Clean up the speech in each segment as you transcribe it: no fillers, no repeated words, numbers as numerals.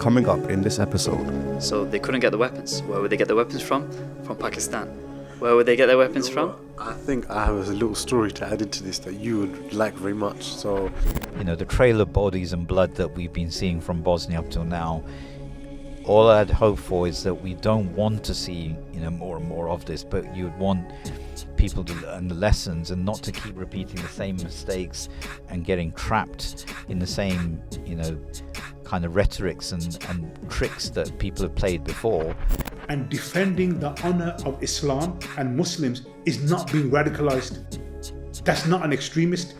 coming up in this episode. So they couldn't get the weapons. Where would they get the weapons from? From Pakistan. Where would they get their weapons from? I think I have a little story to add into this that you would like very much. So, the trail of bodies and blood that we've been seeing from Bosnia up till now, all I'd hope for is that we don't want to see, more and more of this, but you'd want people to learn the lessons and not to keep repeating the same mistakes and getting trapped in the same, kind of rhetorics and tricks that people have played before. And defending the honor of Islam and Muslims is not being radicalized. That's not an extremist.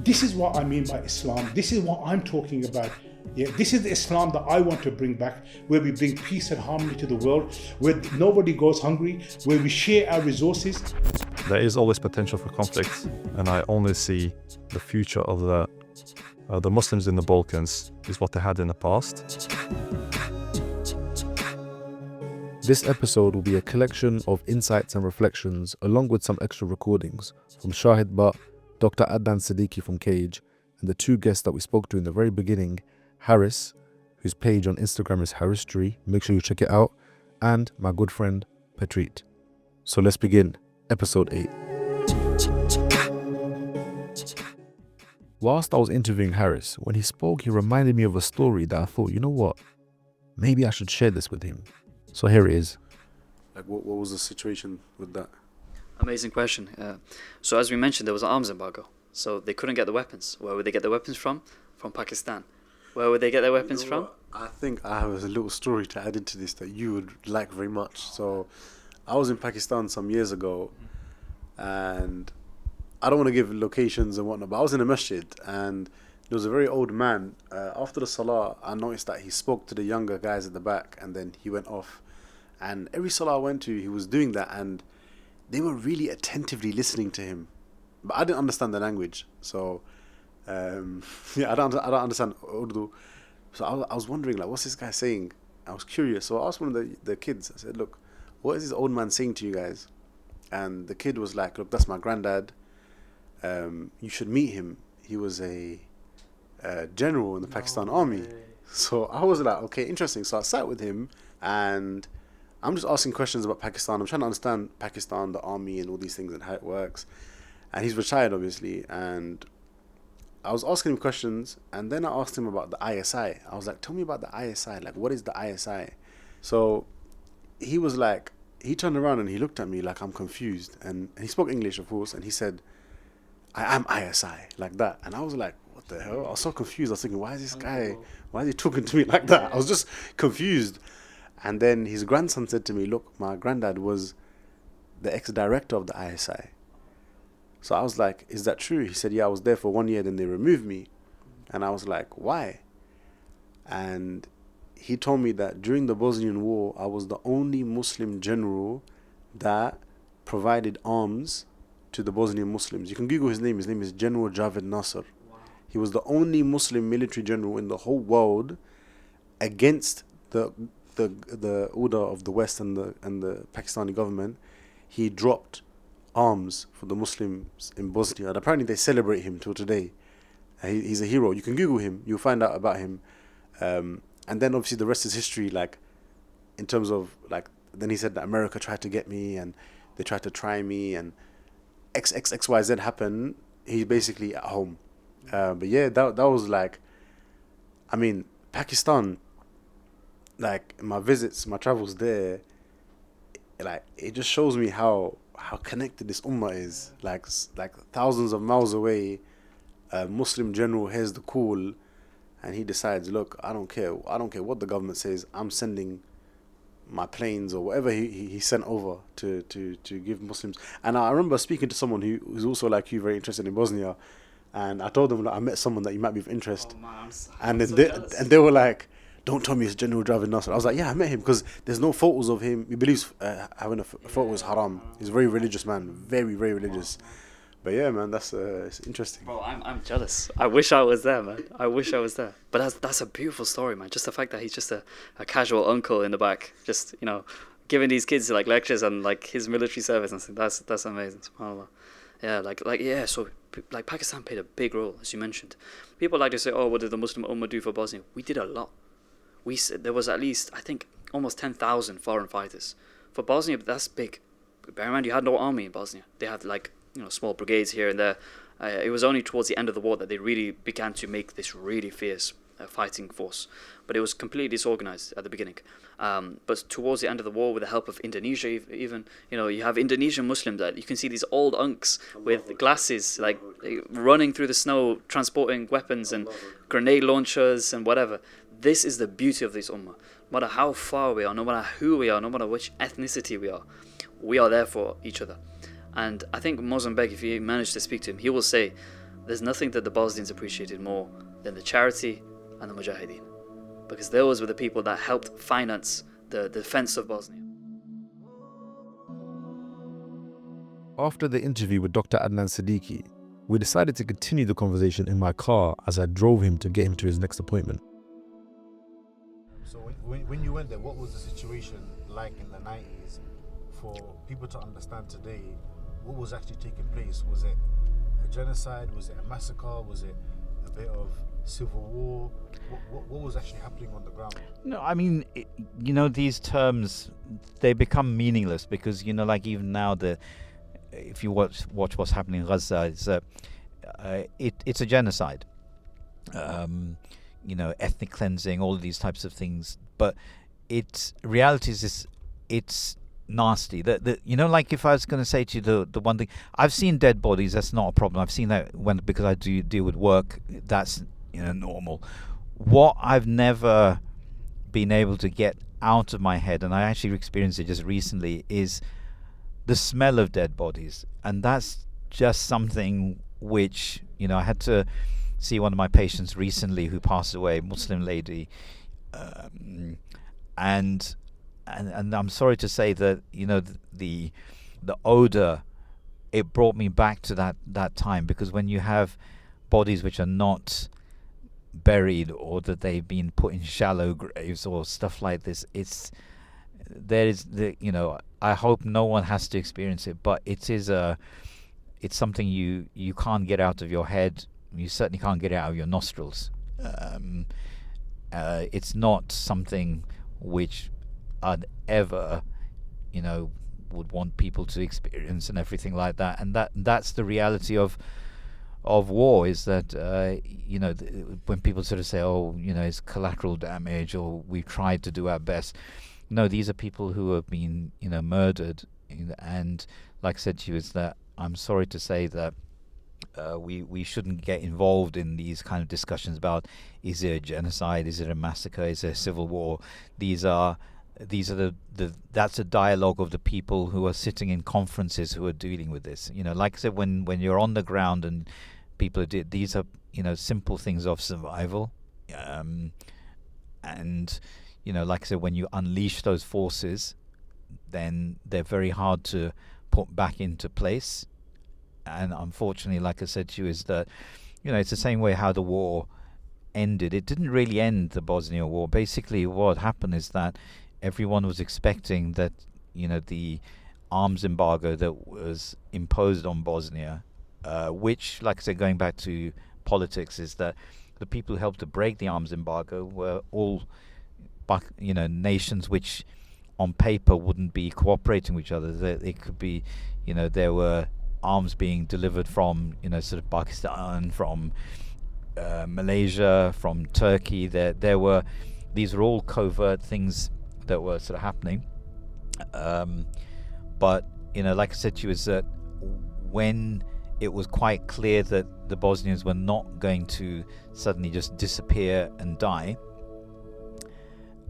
This is what I mean by Islam. This is what I'm talking about. Yeah, this is the Islam that I want to bring back, where we bring peace and harmony to the world, where nobody goes hungry, where we share our resources. There is always potential for conflict, and I only see the future of the Muslims in the Balkans is what they had in the past. This episode will be a collection of insights and reflections, along with some extra recordings from Shahid Butt, Dr. Adnan Siddiqui from Cage, and the two guests that we spoke to in the very beginning, Harris, whose page on Instagram is Harristory, make sure you check it out, and my good friend Petrit. So let's begin episode 8. Whilst I was interviewing Harris, when he spoke, he reminded me of a story that I thought, you know what, maybe I should share this with him. So here it is. like, what was the situation with that? Amazing question. So as we mentioned, there was an arms embargo. So they couldn't get the weapons. Where would they get the weapons from? From Pakistan. Where would they get their weapons from? I think I have a little story to add into this that you would like very much. So I was in Pakistan some years ago, and I don't want to give locations and whatnot, but I was in a masjid, and there was a very old man. After the salah, I noticed that he spoke to the younger guys at the back, and then he went off. And every salah I went to, he was doing that, and they were really attentively listening to him. But I didn't understand the language, so I don't understand Urdu. So I was wondering, like, what's this guy saying? I was curious, so I asked one of the kids. I said, look, what is this old man saying to you guys? And the kid was like, look, that's my granddad. You should meet him. He was a general in the Pakistan army. So I was like, okay, interesting. So I sat with him, and I'm just asking questions about Pakistan. I'm trying to understand Pakistan, the army, and all these things and how it works. And he's retired, obviously, and I was asking him questions, and then I asked him about the ISI. I was like, tell me about the ISI. Like, what is the ISI? So he was like, he turned around and he looked at me like I'm confused. And he spoke English, of course, and he said, I am ISI, like that. And I was like, what the hell? I was so confused. I was thinking, why is this guy, why is he talking to me like that? I was just confused. And then his grandson said to me, look, my granddad was the ex-director of the ISI. So I was like, is that true? He said, yeah, I was there for 1 year, then they removed me. And I was like, why? And he told me that during the Bosnian War, I was the only Muslim general that provided arms to the Bosnian Muslims. You can Google his name. His name is General Javed Nasser. Wow. He was the only Muslim military general in the whole world against the order of the West and the Pakistani government. He dropped arms for the Muslims in Bosnia, and apparently they celebrate him till today. He's a hero. You can Google him, you'll find out about him. And then obviously the rest is history, like in terms of like, then he said that America tried to get me and they tried to try me, and XYZ happened. He's basically at home. But yeah, that was like, I mean, Pakistan, like my visits, my travels there, like it just shows me how connected this ummah is. Like thousands of miles away, a Muslim general hears the call, and he decides, look, I don't care what the government says, I'm sending my planes or whatever he sent over to give Muslims. And I remember speaking to someone who's also like you, very interested in Bosnia, and I told them that I met someone that you might be of interest. Oh man, I'm so jealous. And they were like, don't tell me it's General Javed Nasser. I was like, yeah, I met him, because there's no photos of him. He believes having a photo is haram. He's a very religious man, very, very religious. But yeah, man, that's it's interesting. Bro, I'm jealous. I wish I was there, man. I wish I was there. But that's a beautiful story, man. Just the fact that he's just a casual uncle in the back, just, giving these kids like lectures on like his military service and stuff. That's amazing. SubhanAllah. Yeah, so like Pakistan played a big role, as you mentioned. People like to say, oh, what did the Muslim Ummah do for Bosnia? We did a lot. there was at least, I think, almost 10,000 foreign fighters. For Bosnia, that's big. Bear in mind, you had no army in Bosnia. They had small brigades here and there. It was only towards the end of the war that they really began to make this really fierce fighting force. But it was completely disorganized at the beginning. But towards the end of the war, with the help of Indonesia, even, you have Indonesian Muslims that you can see these old unks with glasses, like running through the snow, transporting weapons and grenade launchers and whatever. This is the beauty of this ummah. No matter how far we are, no matter who we are, no matter which ethnicity we are there for each other. And I think Mozambique, if you manage to speak to him, he will say there's nothing that the Bosnians appreciated more than the charity and the Mujahideen. Because those were the people that helped finance the defense of Bosnia. After the interview with Dr. Adnan Siddiqui, we decided to continue the conversation in my car as I drove him to get him to his next appointment. So when you went there, what was the situation like in the 90s for people to understand today what was actually taking place? Was it a genocide? Was it a massacre? Was it a bit of civil war? What was actually happening on the ground? No, I mean, these terms, they become meaningless because, like even now, if you watch what's happening in Gaza, it's a genocide. Ethnic cleansing, all of these types of things. But reality is it's nasty. Like if I was going to say to you the one thing, I've seen dead bodies. That's not a problem. I've seen that because I do deal with work. That's normal. What I've never been able to get out of my head, and I actually experienced it just recently, is the smell of dead bodies. And that's just something which I had to see one of my patients recently who passed away, Muslim lady, and I'm sorry to say that the odor, it brought me back to that time, because when you have bodies which are not buried or that they've been put in shallow graves or stuff like this, I hope no one has to experience it, but it's something you can't get out of your head. You certainly can't get it out of your nostrils. It's not something which I'd ever, would want people to experience and everything like that. And that's the reality of war, is that, when people sort of say, oh, it's collateral damage or we've tried to do our best. No, these are people who have been, murdered. And like I said to you, is that I'm sorry to say that we shouldn't get involved in these kind of discussions about, is it a genocide, is it a massacre, is it a civil war? That's a dialogue of the people who are sitting in conferences who are dealing with this. Like I said, when you're on the ground and people these are simple things of survival, and like I said, when you unleash those forces, then they're very hard to put back into place. And unfortunately, like I said to you, is that it's the same way how the war ended. It didn't really end the Bosnia war. Basically, what happened is that everyone was expecting that the arms embargo that was imposed on Bosnia, which, like I said, going back to politics, is that the people who helped to break the arms embargo were all nations which on paper wouldn't be cooperating with each other. It could be, there were arms being delivered from sort of Pakistan, from Malaysia, from Turkey. These were all covert things that were sort of happening, but like I said to you, is that when it was quite clear that the Bosnians were not going to suddenly just disappear and die,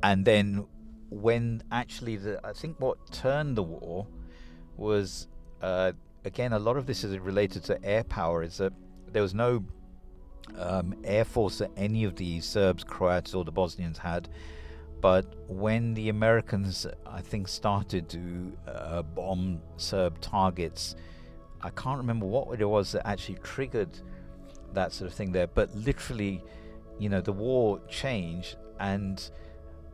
and then when actually I think what turned the war was, again, a lot of this is related to air power, is that there was no air force that any of the Serbs, Croats or the Bosnians had. But when the Americans, I think, started to bomb Serb targets, I can't remember what it was that actually triggered that sort of thing there. But literally, the war changed, and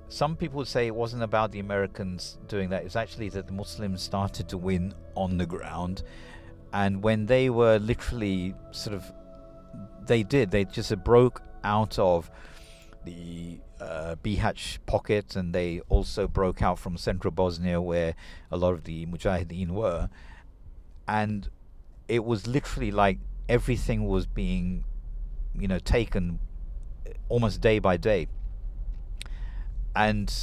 some people would say it wasn't about the Americans doing that. It was actually that the Muslims started to win on the ground. And when they were literally they just broke out of the Bihać pocket, and they also broke out from central Bosnia where a lot of the Mujahideen were. And it was literally like everything was being, taken almost day by day. And,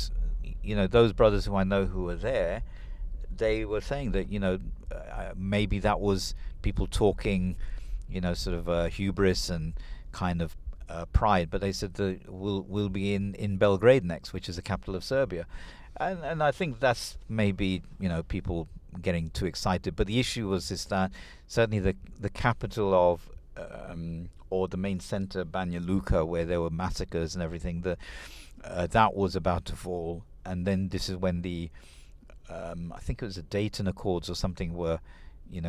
those brothers who I know who were there, they were saying that, maybe that was people talking, sort of hubris and kind of pride, but they said that we'll be in Belgrade next, which is the capital of Serbia, and I think that's maybe people getting too excited. But the issue was is that certainly the capital of or the main center, Banja Luka, where there were massacres and everything, that was about to fall, and then this is when the I think it was the Dayton Accords or something were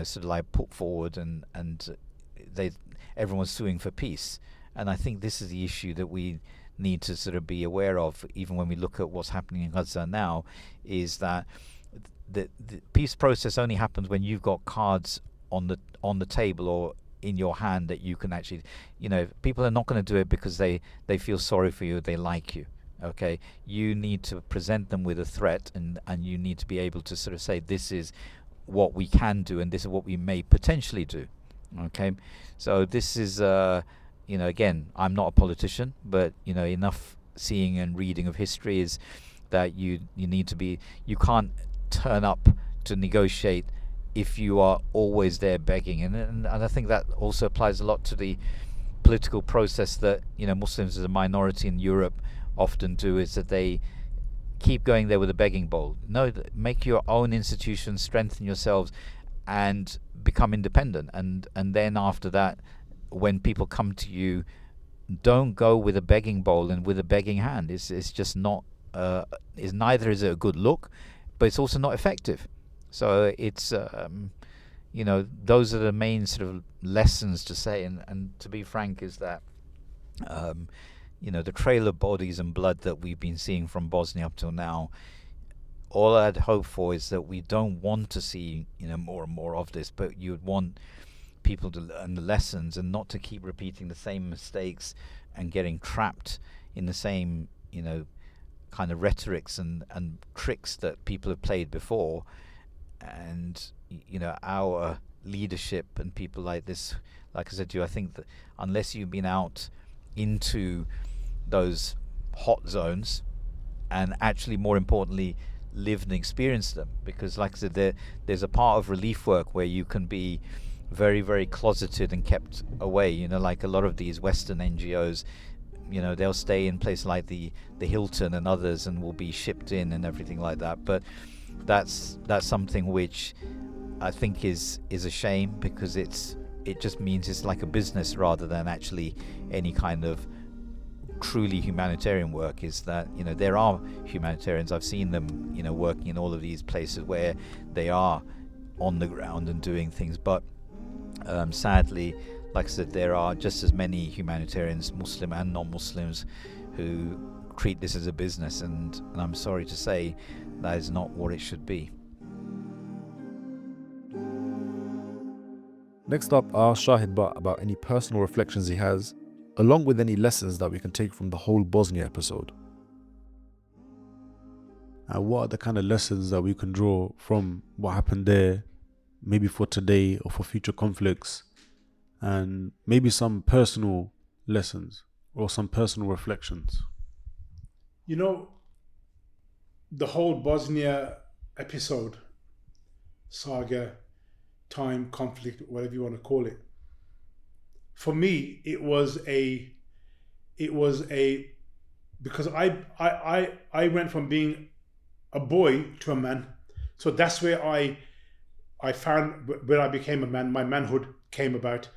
sort of like put forward, and everyone's suing for peace. And I think this is the issue that we need to sort of be aware of, even when we look at what's happening in Gaza now, is that the peace process only happens when you've got cards on the table or in your hand that you can actually, people are not going to do it because they feel sorry for you, they like you. Okay, you need to present them with a threat, and you need to be able to sort of say, this is what we can do and this is what we may potentially do. Okay, so this is again, I'm not a politician, but enough seeing and reading of history is that you need to be, you can't turn up to negotiate if you are always there begging, and I think that also applies a lot to the political process that Muslims as a minority in Europe often do, is that they keep going there with a begging bowl. No, make your own institutions, strengthen yourselves, and become independent, and then after that, when people come to you, don't go with a begging bowl and with a begging hand. It's just not is neither is it a good look, but it's also not effective. So it's those are the main sort of lessons to say, and to be frank is that the trail of bodies and blood that we've been seeing from Bosnia up till now, all I'd hope for is that we don't want to see more and more of this, but you'd want people to learn the lessons and not to keep repeating the same mistakes and getting trapped in the same kind of rhetorics and tricks that people have played before. And our leadership and people like this, like I said to you, I think that unless you've been out into those hot zones and actually, more importantly, lived and experienced them, because like I said, there's a part of relief work where you can be very, very closeted and kept away, like a lot of these Western NGOs, they'll stay in places like the Hilton and others and will be shipped in and everything like that. But that's something which I think is a shame, because it just means it's like a business rather than actually any kind of truly humanitarian work. Is that there are humanitarians, I've seen them working in all of these places where they are on the ground and doing things, but sadly, like I said, there are just as many humanitarians, Muslim and non-Muslims, who treat this as a business, and I'm sorry to say that is not what it should be. Next up, I asked Shahid Butt about any personal reflections he has, along with any lessons that we can take from the whole Bosnia episode. And what are the kind of lessons that we can draw from what happened there, maybe for today or for future conflicts, and maybe some personal lessons or some personal reflections? The whole Bosnia episode, saga, time, conflict, whatever you want to call it, for me, it was a because I went from being a boy to a man. So that's where I found, when I became a man, my manhood came about,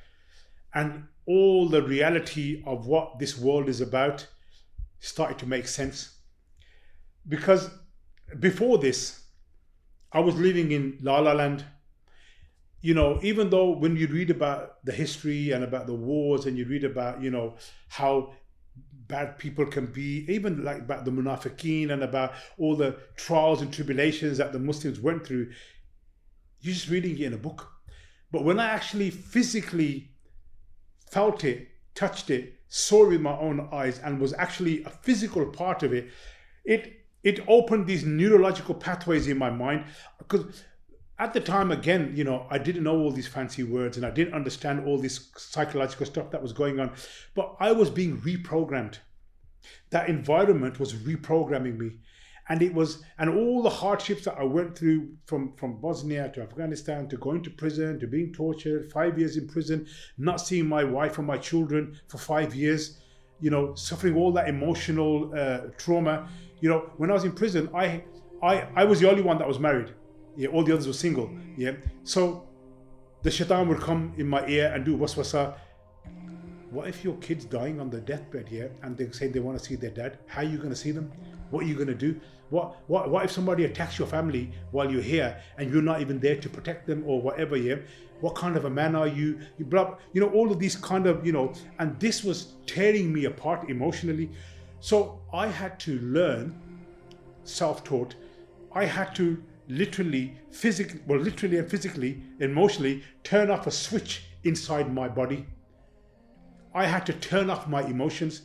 and all the reality of what this world is about started to make sense. Because before this, I was living in La La Land. Even though when you read about the history and about the wars, and you read about, how bad people can be, even like about the munafiqeen and about all the trials and tribulations that the Muslims went through, you're just reading it in a book. But when I actually physically felt it touched it, saw it with my own eyes, and was actually a physical part of it, it opened these neurological pathways in my mind. Because at the time, again, you know, I didn't know all these fancy words and I didn't understand all this psychological stuff that was going on, but I was being reprogrammed. That environment was reprogramming me. And all the hardships that I went through from Bosnia to Afghanistan to going to prison to being tortured, 5 years in prison, not seeing my wife or my children for 5 years, you know, suffering all that emotional trauma. You know, when I was in prison, I was the only one that was married. Yeah, all the others were single. Yeah, so the shaitan would come in my ear and do waswasa. What if your kid's dying on their deathbed, yeah, and they say they want to see their dad? How are you going to see them? What are you going to do? What if somebody attacks your family while you're here and you're not even there to protect them or whatever, yeah? What kind of a man are you? You know, all of these kind of, you know, and this was tearing me apart emotionally. So I had to learn, self-taught. I had to literally and physically, emotionally turn off a switch inside my body. I had to turn off my emotions.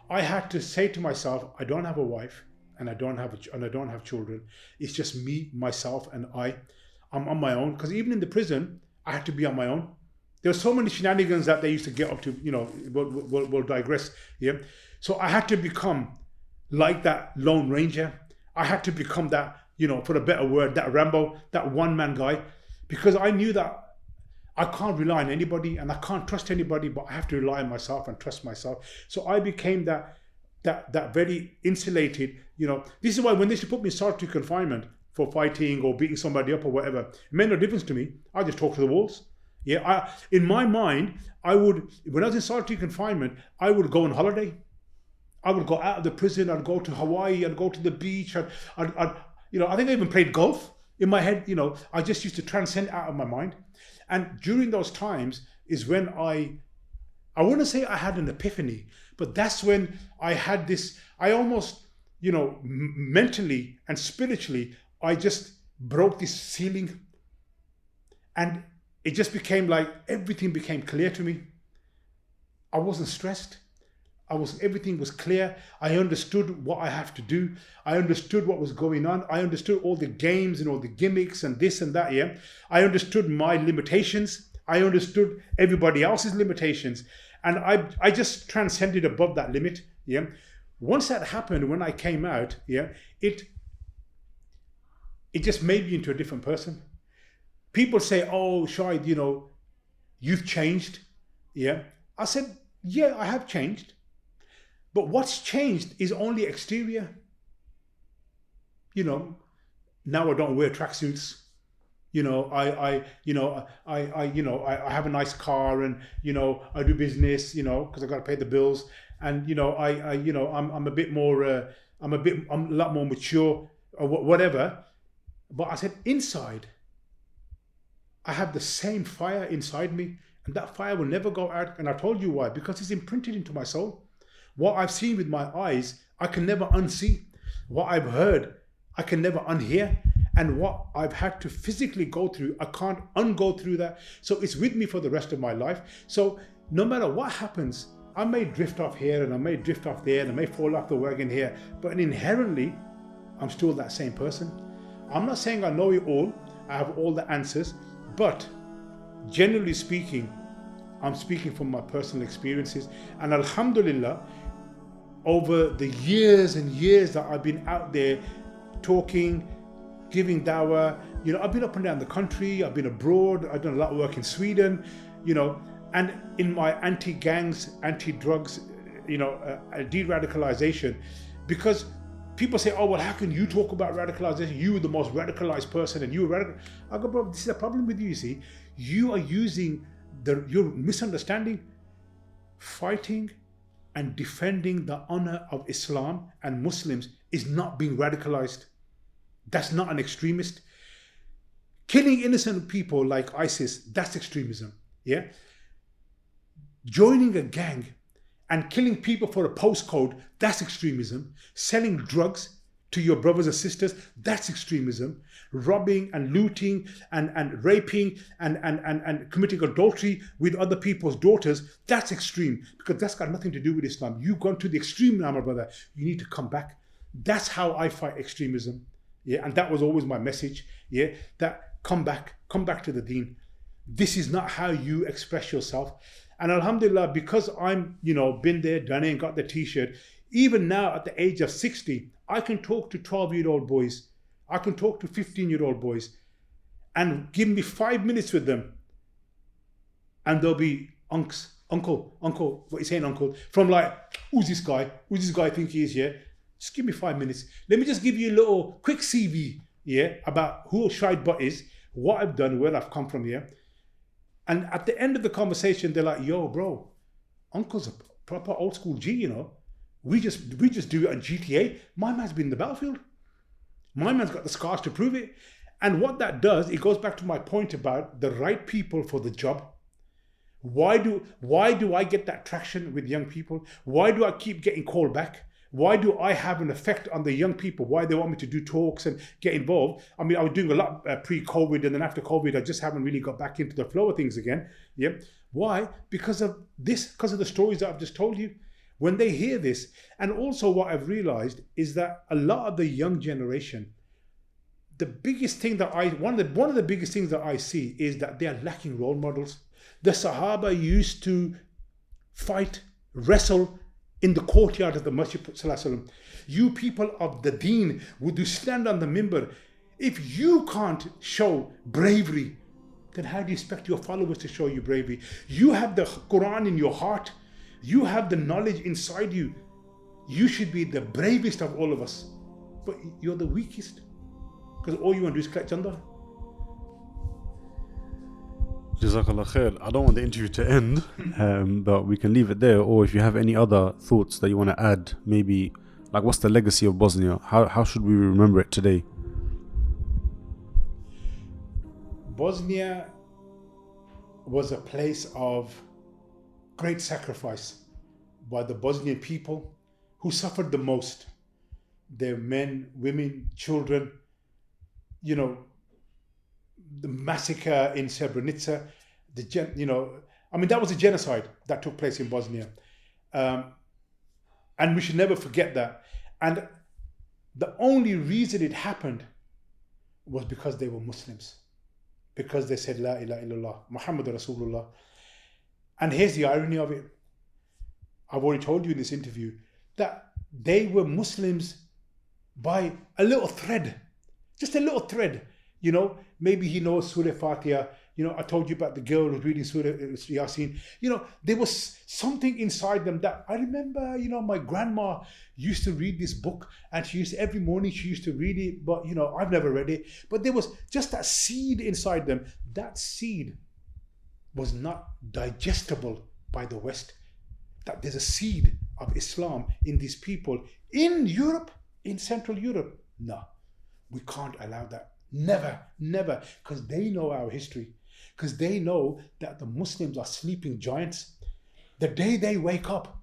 I had to say to myself, I don't have a wife and I don't have children. It's just me, myself, and I'm on my own. Because even in the prison, I had to be on my own. There were so many shenanigans that they used to get up to, you know, we'll digress. Yeah. So I had to become like that Lone Ranger. I had to become that, you know, for a better word, that Rambo, that one-man guy, because I knew that I can't rely on anybody and I can't trust anybody, but I have to rely on myself and trust myself. So I became that very insulated, you know. This is why when they used to put me in solitary confinement for fighting or beating somebody up or whatever, it made no difference to me. I just talked to the walls. Yeah, in my mind, when I was in solitary confinement, I would go on holiday. I would go out of the prison. I'd go to Hawaii. I'd go to the beach. I'd you know, I think I even played golf in my head. You know, I just used to transcend out of my mind. And during those times is when I wouldn't say I had an epiphany, but that's when I had this, I almost, you know, mentally and spiritually, I just broke this ceiling. And it just became like, everything became clear to me. I wasn't stressed. Everything was clear. I understood what I have to do. I understood what was going on. I understood all the games and all the gimmicks and this and that, yeah. I understood my limitations. I understood everybody else's limitations. And I just transcended above that limit, yeah. Once that happened, when I came out, yeah, it just made me into a different person. People say, oh, Shahid, you know, you've changed, yeah. I said, yeah, I have changed. But what's changed is only exterior. You know, now I don't wear tracksuits. You know, I have a nice car, and you know, I do business. You know, because I got to pay the bills, and you know, I'm a lot more mature or whatever. But I said inside, I have the same fire inside me, and that fire will never go out. And I told you why, because it's imprinted into my soul. What I've seen with my eyes, I can never unsee. What I've heard, I can never unhear. And what I've had to physically go through, I can't ungo through that. So it's with me for the rest of my life. So no matter what happens, I may drift off here and I may drift off there and I may fall off the wagon here, but inherently, I'm still that same person. I'm not saying I know it all, I have all the answers, but generally speaking, I'm speaking from my personal experiences. And alhamdulillah, over the years and years that I've been out there talking, giving dawah, you know, I've been up and down the country, I've been abroad, I've done a lot of work in Sweden, you know, and in my anti-gangs, anti-drugs, you know, de-radicalization, because people say, oh, well, how can you talk about radicalization? You were the most radicalized person and you were radical. I go, bro, this is a problem with you see. You are using your misunderstanding, fighting and defending the honor of Islam and Muslims is not being radicalized. That's not an extremist. Killing innocent people like ISIS, that's extremism. Yeah. Joining a gang and killing people for a postcode, that's extremism. Selling drugs, to your brothers and sisters, that's extremism. Robbing and looting and raping and committing adultery with other people's daughters, that's extreme, because that's got nothing to do with Islam. You've gone to the extreme now, my brother. You need to come back. That's how I fight extremism. Yeah, and that was always my message. Yeah, that come back to the deen. This is not how you express yourself. And alhamdulillah, because I'm, been there, done it, and got the t-shirt, even now at the age of 60, I can talk to 12-year-old boys. I can talk to 15-year-old boys and give me 5 minutes with them. And they'll be, uncle, what you saying, uncle? From like, who's this guy? Who's this guy think he is, yeah? Just give me 5 minutes. Let me just give you a little quick CV, yeah, about who Shahid Butt is, what I've done, where I've come from here. And at the end of the conversation, they're like, yo, bro, uncle's a proper old school G, We just do it on GTA. My man's been in the battlefield. My man's got the scars to prove it. And what that does, it goes back to my point about the right people for the job. Why do I get that traction with young people? Why do I keep getting called back? Why do I have an effect on the young people? Why they want me to do talks and get involved? I mean, I was doing a lot pre-COVID, and then after COVID, I just haven't really got back into the flow of things again. Yeah. Why? Because of the stories that I've just told you. When they hear this, and also what I've realized is that a lot of the young generation, the biggest thing that one of the biggest things that I see is that they are lacking role models. The Sahaba used to fight, wrestle in the courtyard of the Masjid Sallallahu Alaihi Wasallam. You people of the deen, would you stand on the mimbar? If you can't show bravery, then how do you expect your followers to show you bravery? You have the Quran in your heart. You have the knowledge inside you. You should be the bravest of all of us. But you're the weakest. Because all you want to do is collect chanda. Jazakallah khair. I don't want the interview to end, but we can leave it there. Or if you have any other thoughts that you want to add, maybe like what's the legacy of Bosnia? How should we remember it today? Bosnia was a place of great sacrifice by the Bosnian people who suffered the most. Their men, women, children, the massacre in Srebrenica, that was a genocide that took place in Bosnia. And we should never forget that. And the only reason it happened was because they were Muslims. Because they said, La ilaha illallah, Muhammad Rasulullah. And here's the irony of it. I've already told you in this interview that they were Muslims by a little thread. Just a little thread. Maybe he knows Surah Fatiha. I told you about the girl who's reading Surah Yasin. There was something inside them that I remember, my grandma used to read this book, and every morning she used to read it, but I've never read it. But there was just that seed inside them. That seed was not digestible by the West. That there's a seed of Islam in these people in Europe, in Central Europe. No, we can't allow that. Never, because they know our history. Because they know that the Muslims are sleeping giants. The day they wake up,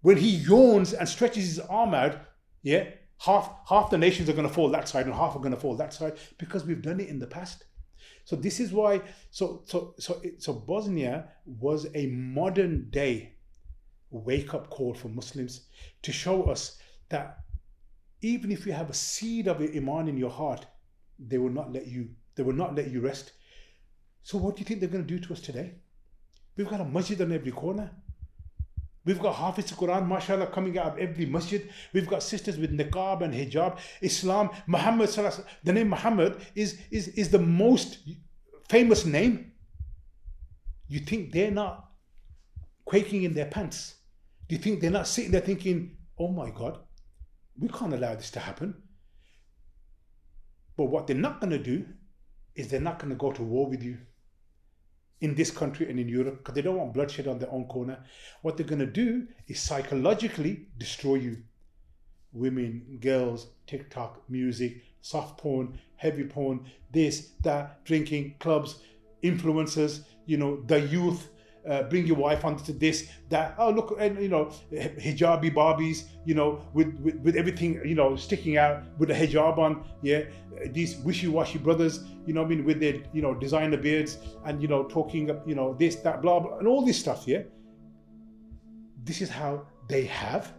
when he yawns and stretches his arm out, yeah, half the nations are going to fall that side and half are going to fall that side, because we've done it in the past. So this is why. So Bosnia was a modern day wake-up call for Muslims to show us that even if you have a seed of iman in your heart, they will not let you rest. So what do you think they're going to do to us today? We've got a masjid on every corner. We've got Hafiz Quran, mashallah, coming out of every masjid. We've got sisters with niqab and hijab. Islam, Muhammad, the name Muhammad is the most famous name. You think they're not quaking in their pants? Do you think they're not sitting there thinking, oh my God, we can't allow this to happen? But what they're not going to do is they're not going to go to war with you in this country and in Europe, because they don't want bloodshed on their own corner. What they're going to do is psychologically destroy you. Women, girls, TikTok, music, soft porn, heavy porn, this, that, drinking, clubs, influencers, the youth, bring your wife onto this, that. Oh look, and hijabi Barbies, with everything, sticking out with the hijab on. Yeah, these wishy-washy brothers, with their designer beards and talking this, that, blah blah, and all this stuff. Yeah, this is how they have,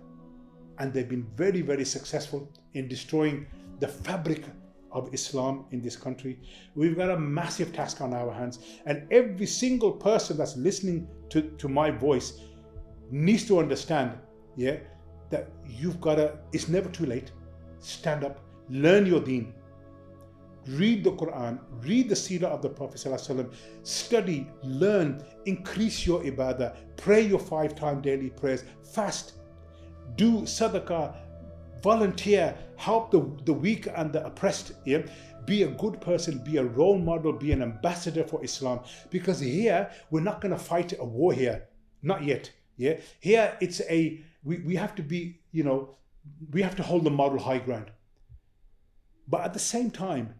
and they've been very, very successful in destroying the fabric of Islam in this country. We've got a massive task on our hands, and every single person that's listening to my voice needs to understand, that it's never too late. Stand up, learn your deen, read the Quran, read the Seerah of the Prophet ﷺ, study, learn, increase your ibadah, pray your 5-time daily prayers, fast, do sadaqah, volunteer, help the weak and the oppressed. Be a good person, be a role model, be an ambassador for Islam. Because here, we're not going to fight a war here. Not yet. Here, it's we have to be, we have to hold the moral high ground. But at the same time,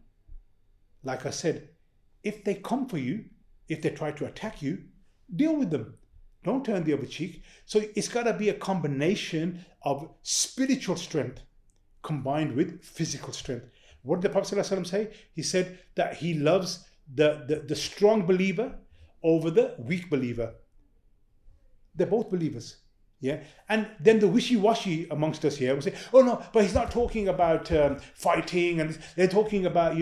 like I said, if they come for you, if they try to attack you, deal with them. Don't turn the other cheek. So it's got to be a combination of spiritual strength combined with physical strength. What did the Prophet ﷺ say? He said that he loves the strong believer over the weak believer. They're both believers. Yeah. And then the wishy-washy amongst us here will say, oh no, but he's not talking about fighting, and they're talking about,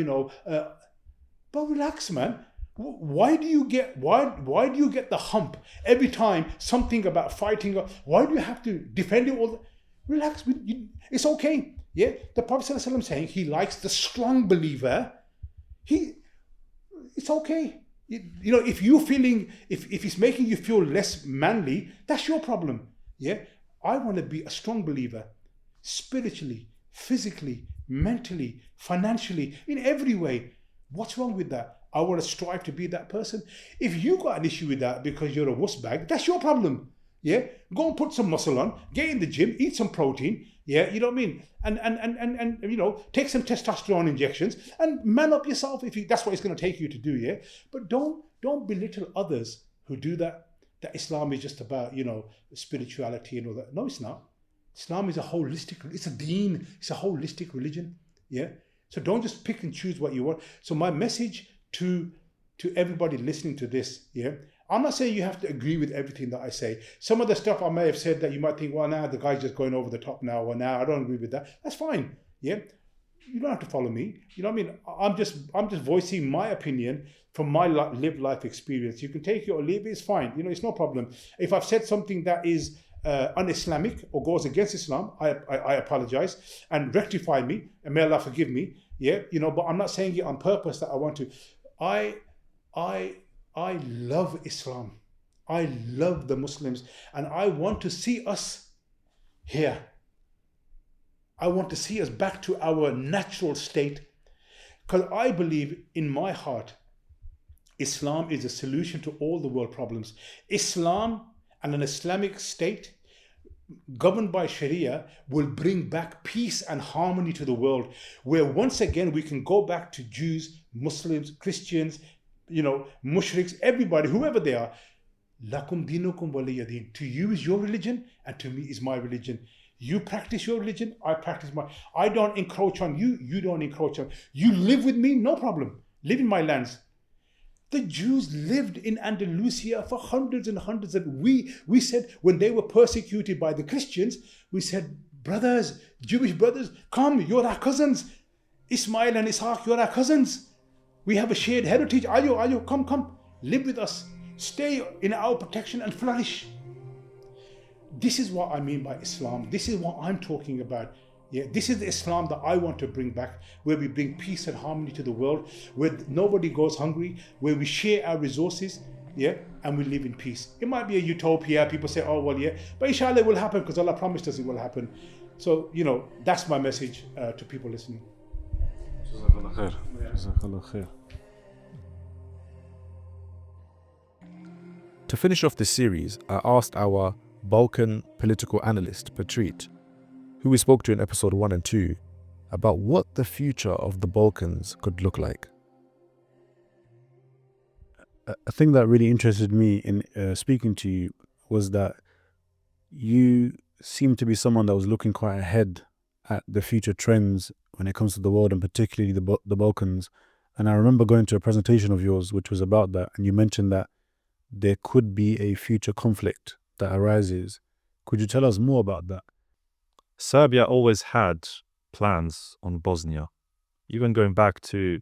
but relax, man. Why do you get the hump every time something about fighting? Why do you have to defend it all? Relax, it's okay. Yeah, the Prophet ﷺ saying he likes the strong believer. It's okay. If it's making you feel less manly, that's your problem. Yeah, I want to be a strong believer, spiritually, physically, mentally, financially, in every way. What's wrong with that? I want to strive to be that person. If you got an issue with that because you're a wuss bag, that's your problem. Yeah, go and put some muscle on, get in the gym, eat some protein. Yeah, you know what I mean, and take some testosterone injections and man up yourself if that's what it's going to take you to do. Yeah, but don't belittle others who do that. That Islam is just about spirituality and all that. No, it's not. Islam is it's a deen. It's a holistic religion. Yeah. So don't just pick and choose what you want. So my message to everybody listening to this, I'm not saying you have to agree with everything that I say. Some of the stuff I may have said that you might think, well, now the guy's just going over the top now, or now I don't agree with that. That's fine. Yeah. You don't have to follow me. You know what I mean? I'm just voicing my opinion from my lived life experience. You can take it or leave it. It's fine. It's no problem. If I've said something that is un-Islamic or goes against Islam, I apologize and rectify me, and may Allah forgive me. Yeah, but I'm not saying it on purpose that I want to. I love Islam. I love the Muslims, and I want to see us here. I want to see us back to our natural state, because I believe in my heart, Islam is a solution to all the world problems. Islam and an Islamic state governed by Sharia will bring back peace and harmony to the world, where once again we can go back to Jews, Muslims, Christians, mushriks, everybody, whoever they are. Lakum dinukum waliya din. To you is your religion, and to me is my religion. You practice your religion, I practice mine. I don't encroach on you, you don't encroach on. You live with me, no problem. Live in my lands. The Jews lived in Andalusia for hundreds and hundreds. And we said, when they were persecuted by the Christians, we said, brothers, Jewish brothers, come, you're our cousins. Ismail and Ishaq, you're our cousins. We have a shared heritage. Ayo, come, live with us. Stay in our protection and flourish. This is what I mean by Islam. This is what I'm talking about. Yeah, this is the Islam that I want to bring back, where we bring peace and harmony to the world, where nobody goes hungry, where we share our resources, and we live in peace. It might be a utopia. People say, oh, well, but inshallah it will happen, because Allah promised us it will happen. So, that's my message to people listening. Jazakallah khair. Jazakallah khair. To finish off this series, I asked our Balkan political analyst, Petrit, who we spoke to in episode 1 and 2, about what the future of the Balkans could look like. a thing that really interested me in speaking to you was that you seem to be someone that was looking quite ahead at the future trends when it comes to the world, and particularly the Balkans. And I remember going to a presentation of yours which was about that, and you mentioned that there could be a future conflict that arises. Could you tell us more about that? Serbia always had plans on Bosnia, even going back to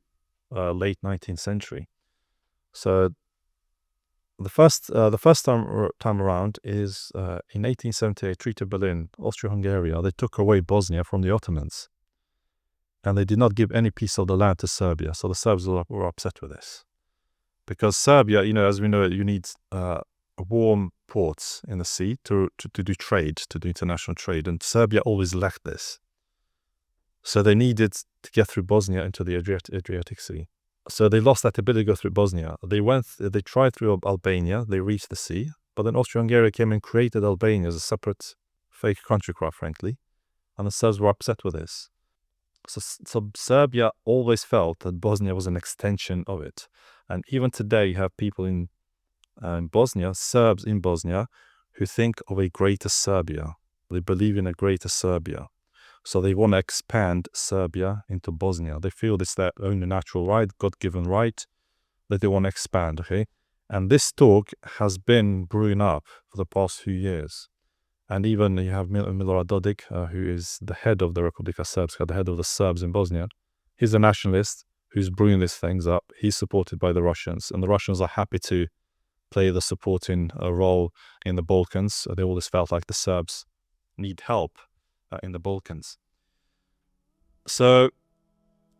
late 19th century. So the first time around is in 1878, Treaty of Berlin, Austria-Hungary. They took away Bosnia from the Ottomans, and they did not give any piece of the land to Serbia. So the Serbs were upset with this, because Serbia, as we know, you need warm ports in the sea to do trade, to do international trade, and Serbia always lacked this. So they needed to get through Bosnia into the Adriatic Sea. So they lost that ability to go through Bosnia. They tried through Albania, they reached the sea, but then Austria-Hungary came and created Albania as a separate fake country, quite frankly, and the Serbs were upset with this. So Serbia always felt that Bosnia was an extension of it. And even today you have people in Bosnia, Serbs in Bosnia, who think of a greater Serbia. They believe in a greater Serbia. So they want to expand Serbia into Bosnia. They feel it's their own natural right, God-given right, that they want to expand, okay? And this talk has been brewing up for the past few years. And even you have Milorad Dodik, who is the head of the Republika Srpska, the head of the Serbs in Bosnia. He's a nationalist who's brewing these things up. He's supported by the Russians, and the Russians are happy to play the supporting role in the Balkans. They always felt like the Serbs need help in the Balkans. So,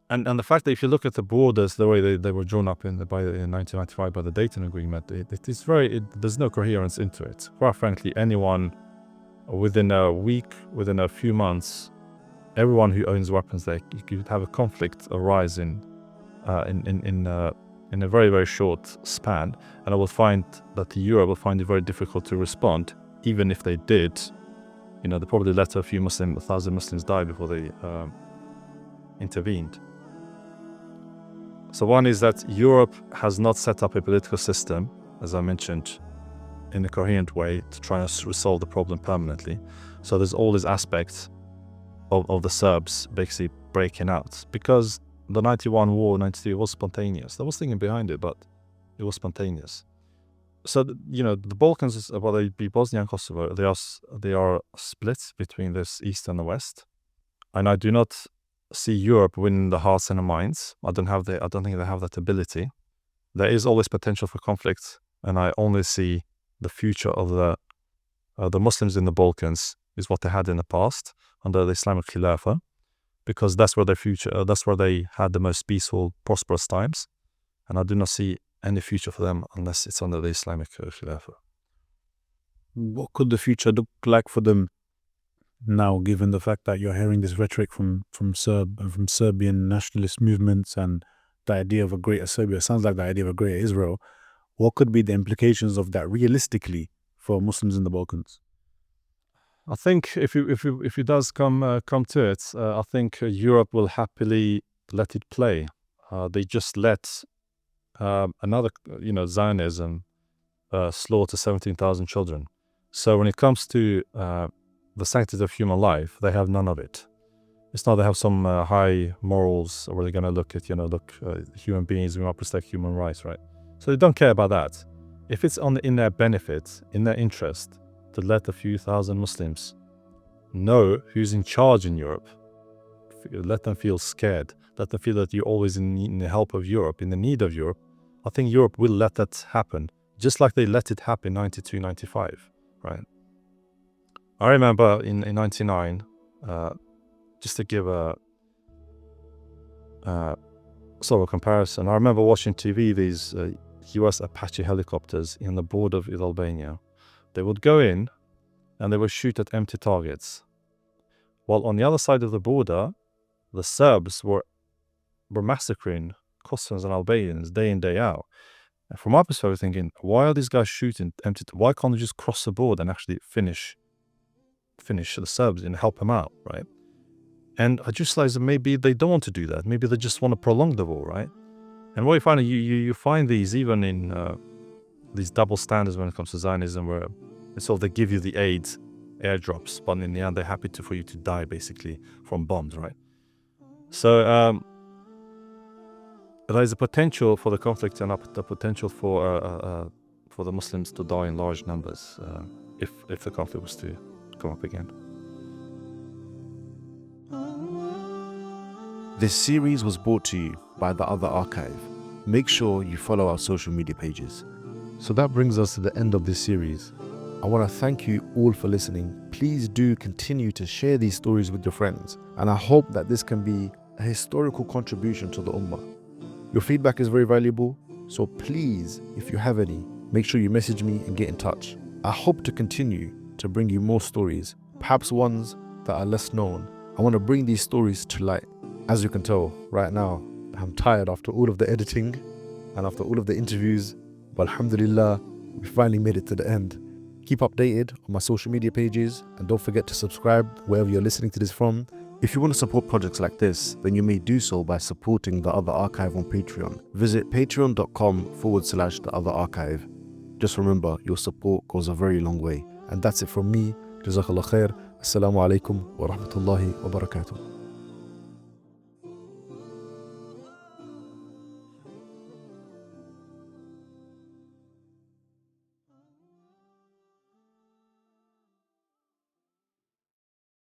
and the fact that if you look at the borders, the way they were drawn up in 1995 by the Dayton Agreement, there's no coherence into it. Quite frankly, anyone within a week, within a few months, everyone who owns weapons there, you could have a conflict arise in a very, very short span, and I will find that Europe will find it very difficult to respond. Even if they did, they probably let a few 1,000 Muslims die before they intervened. So one is that Europe has not set up a political system, as I mentioned, in a coherent way to try and resolve the problem permanently. So there's all these aspects of the Serbs basically breaking out, because the 91 war, 93 was spontaneous. There was thinking behind it, but it was spontaneous. So, the Balkans, whether it be Bosnia and Kosovo, they are split between this east and the west. And I do not see Europe win the hearts and the minds. I don't think they have that ability. There is always potential for conflict, and I only see the future of the Muslims in the Balkans is what they had in the past under the Islamic Khilafah, because that's where their future, that's where they had the most peaceful, prosperous times, and I do not see any future for them unless it's under the Islamic Khilafah. What could the future look like for them now, given the fact that you're hearing this rhetoric from Serbian nationalist movements and the idea of a greater Serbia? It sounds like the idea of a greater Israel. What could be the implications of that realistically for Muslims in the Balkans? I think if it does come to it, I think Europe will happily let it play. They just let another, Zionism slaughter 17,000 children. So when it comes to the sanctity of human life, they have none of it. It's not they have some high morals where they're going to look at, human beings, we want to protect human rights, right? So they don't care about that. If it's in their benefit, in their interest, to let a few thousand Muslims know who's in charge in Europe, let them feel scared, let them feel that you're always in the help of Europe, in the need of Europe, I think Europe will let that happen, just like they let it happen in 92, 95, right? I remember in 99, just to give a sort of comparison, I remember watching TV, these US Apache helicopters in the border with Albania. They would go in and they would shoot at empty targets. While on the other side of the border, the Serbs were massacring Kosovars and Albanians day in, day out. And from my perspective, thinking, why are these guys shooting empty? Why can't they just cross the border and actually finish the Serbs and help them out, right? And I just realized that maybe they don't want to do that. Maybe they just want to prolong the war, right? And what you find, you find these even in these double standards when it comes to Zionism, where so they give you the aid airdrops, but in the end they're happy for you to die basically from bombs, right? So there is a potential for the conflict and the potential for the Muslims to die in large numbers if the conflict was to come up again. This series was brought to you by The Other Archive. Make sure you follow our social media pages. So that brings us to the end of this series. I want to thank you all for listening. Please do continue to share these stories with your friends, and I hope that this can be a historical contribution to the Ummah. Your feedback is very valuable, so please, if you have any, make sure you message me and get in touch. I hope to continue to bring you more stories, perhaps ones that are less known. I want to bring these stories to light. As you can tell, right now, I'm tired after all of the editing and after all of the interviews, but alhamdulillah, we finally made it to the end. Keep updated on my social media pages, and don't forget to subscribe wherever you're listening to this from. If you want to support projects like this, then you may do so by supporting The Other Archive on Patreon. Visit patreon.com/The Other Archive. Just remember, your support goes a very long way. And that's it from me. Jazakallah khair. Assalamu alaikum wa rahmatullahi wa barakatuh.